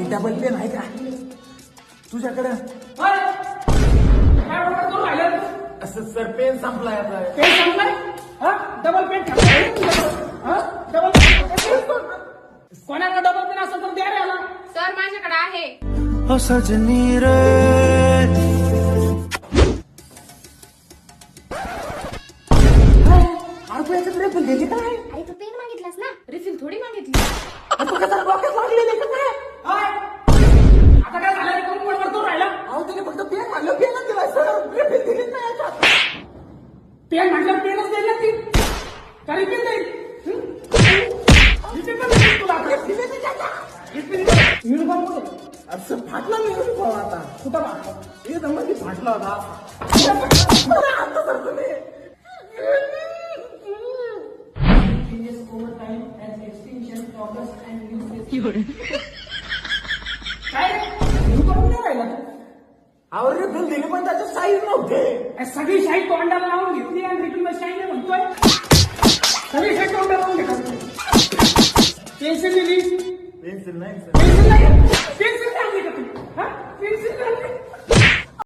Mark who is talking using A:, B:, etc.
A: Double pen आहे का तुझ्याकडे? असं सर पेन संपलाय आता.
B: पेन संपलाय? डबल पेन डबल कोणाला डबल पेन असेल तर द्या रे आला.
C: सर माझ्याकडे आहे.
D: हो सजनी रे
A: रिफिल दिली काय?
C: अरे तू पेन मागितलास ना, रिफिल थोडी मागितली.
A: तू कसा डोक्यात लागलेली का काय?
B: आता काय झालं? कोण पडतो राहिला?
A: अहो तिने फक्त पेन मागलं, पेनच दिला सर, रिफिल दिली नाही याच्यात.
B: पेन म्हटलं पेनच द्यायला ती तरी पेन देईल. युनिफॉर्म कुठं?
A: असं फाटला मी युनिफॉर्म आता.
B: कुठं मागतो?
A: एकदम मध्ये फाटला होता. आता सर तुम्ही
B: काय युनिफॉर्म नाही राहिला तू?
A: अहो रिफिल दिली पण त्याचे साईज नव्हते.
B: सगळी शाही तोंडाला लावून घेतली आणि रिफिल शाही नाही म्हणतोय. सगळी शाही तोंडाला लावून घेतात. पेन्सिल दिली,
A: पेन्सिल नाही सर.
B: पेन्सिल नाही, पेन्सिल आणली का तू? पेन्सिल आणली.